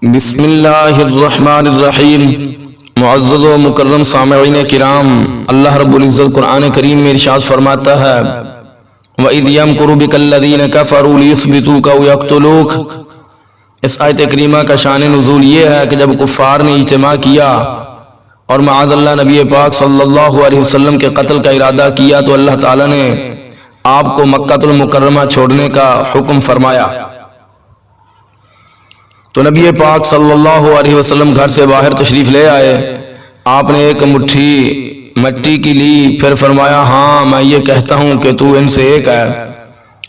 بسم اللہ الرحمن الرحیم۔ معزز و مکرم سامعین کرام، اللہ رب العزت قرآن کریم میں ارشاد فرماتا ہے وَإِذْ يَمْكُرُ بِكَ الَّذِينَ كَفَرُوا لِيُثْبِتُوكَ أَوْ يَقْتُلُوكَ۔ اس آیت کریمہ کا شان نزول یہ ہے کہ جب کفار نے اجتماع کیا اور معاذ اللہ نبی پاک صلی اللہ علیہ وسلم کے قتل کا ارادہ کیا تو اللہ تعالیٰ نے آپ کو مکہ المکرمہ چھوڑنے کا حکم فرمایا۔ تو نبی پاک صلی اللہ علیہ وسلم گھر سے باہر تشریف لے آئے، آپ نے ایک مٹھی مٹی کی لی، پھر فرمایا ہاں میں یہ کہتا ہوں کہ تو ان سے ایک ہے،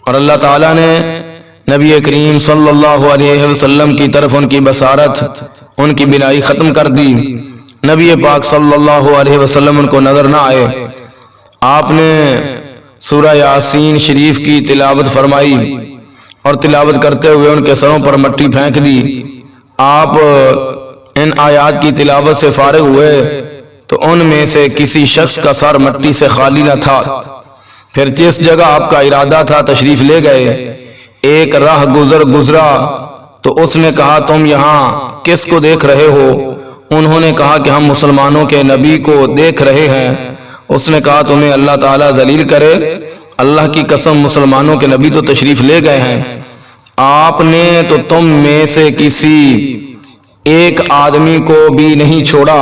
اور اللہ تعالیٰ نے نبی کریم صلی اللہ علیہ وسلم کی طرف ان کی بصارت، ان کی بینائی ختم کر دی۔ نبی پاک صلی اللہ علیہ وسلم ان کو نظر نہ آئے۔ آپ نے سورہ یاسین شریف کی تلاوت فرمائی اور تلاوت کرتے ہوئے ان کے سروں پر مٹی پھینک دی۔ آپ ان آیات کی تلاوت سے فارغ ہوئے تو ان میں سے کسی شخص کا سر مٹی سے خالی نہ تھا۔ پھر جس جگہ آپ کا ارادہ تھا تشریف لے گئے، ایک راہ گزرا تو اس نے کہا تم یہاں کس کو دیکھ رہے ہو؟ انہوں نے کہا کہ ہم مسلمانوں کے نبی کو دیکھ رہے ہیں۔ اس نے کہا تمہیں اللہ تعالیٰ ذلیل کرے، اللہ کی قسم مسلمانوں کے نبی تو تشریف لے گئے ہیں، آپ نے تو تم میں سے کسی ایک آدمی کو بھی نہیں چھوڑا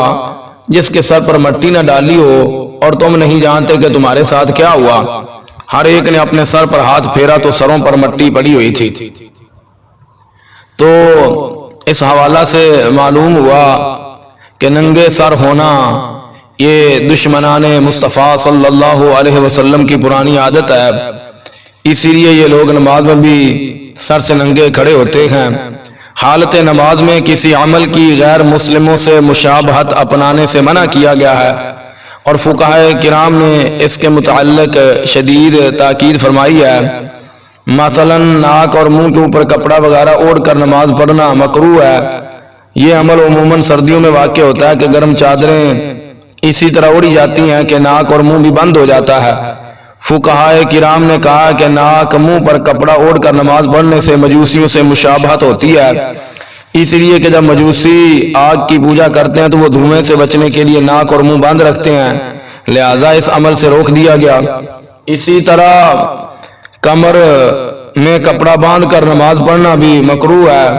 جس کے سر پر مٹی نہ ڈالی ہو، اور تم نہیں جانتے کہ تمہارے ساتھ کیا ہوا۔ ہر ایک نے اپنے سر پر ہاتھ پھیرا تو سروں پر مٹی پڑی ہوئی تھی۔ تو اس حوالہ سے معلوم ہوا کہ ننگے سر ہونا یہ دشمنان مصطفیٰ صلی اللہ علیہ وسلم کی پرانی عادت ہے، اسی لیے یہ لوگ نماز میں بھی سر سے ننگے کھڑے ہوتے ہیں۔ حالت نماز میں کسی عمل کی غیر مسلموں سے مشابہت اپنانے سے منع کیا گیا ہے، اور فقہائے کرام نے اس کے متعلق شدید تاکید فرمائی ہے۔ مثلا ناک اور منہ کے اوپر کپڑا وغیرہ اوڑھ کر نماز پڑھنا مکروہ ہے۔ یہ عمل عموماً سردیوں میں واقع ہوتا ہے کہ گرم چادریں اسی طرح اڑی جاتی ہیں کہ ناک اور منہ بھی بند ہو جاتا ہے۔ فقہائے کرام نے کہا کہ ناک منہ پر کپڑا اوڑھ کر نماز پڑھنے سے مجوسیوں سے مشابہت ہوتی ہے، اس لیے کہ جب مجوسی آگ کی پوجا کرتے ہیں تو وہ دھوئیں سے بچنے کے لیے ناک اور منہ بند رکھتے ہیں، لہذا اس عمل سے روک دیا گیا۔ اسی طرح کمر میں کپڑا باندھ کر نماز پڑھنا بھی مکروہ ہے،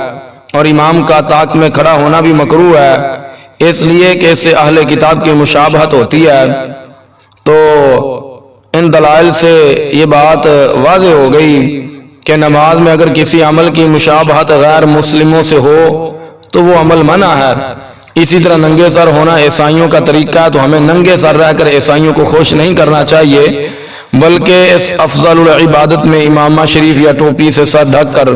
اور امام کا طاق میں کھڑا ہونا بھی مکروہ ہے، اس لیے کہ اس سے اہل کتاب کی مشابہت ہوتی ہے۔ تو ان دلائل سے یہ بات واضح ہو گئی کہ نماز میں اگر کسی عمل کی مشابہت غیر مسلموں سے ہو تو وہ عمل منع ہے۔ اسی طرح ننگے سر ہونا عیسائیوں کا طریقہ ہے، تو ہمیں ننگے سر رہ کر عیسائیوں کو خوش نہیں کرنا چاہیے، بلکہ اس افضل العبادت میں امامہ شریف یا ٹوپی سے سر ڈھک کر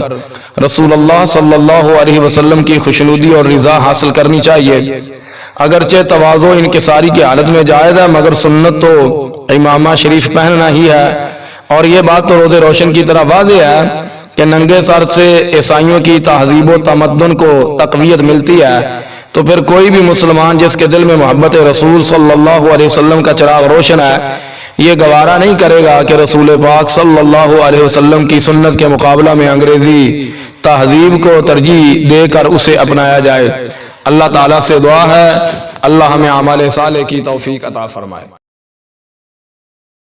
رسول اللہ صلی اللہ علیہ وسلم کی خوشنودی اور رضا حاصل کرنی چاہیے۔ اگرچہ تواضع انکساری کی حالت میں جائز ہے، مگر سنت تو امامہ شریف پہننا ہی ہے، اور یہ بات تو روز روشن کی طرح واضح ہے کہ ننگے سر سے عیسائیوں کی تہذیب و تمدن کو تقویت ملتی ہے۔ تو پھر کوئی بھی مسلمان جس کے دل میں محبت رسول صلی اللہ علیہ وسلم کا چراغ روشن ہے، یہ گوارا نہیں کرے گا کہ رسول پاک صلی اللہ علیہ وسلم کی سنت کے مقابلہ میں انگریزی تہذیب کو ترجیح دے کر اسے اپنایا جائے۔ اللہ تعالیٰ سے دعا ہے اللہ ہمیں اعمال صالح کی توفیق عطا فرمائے۔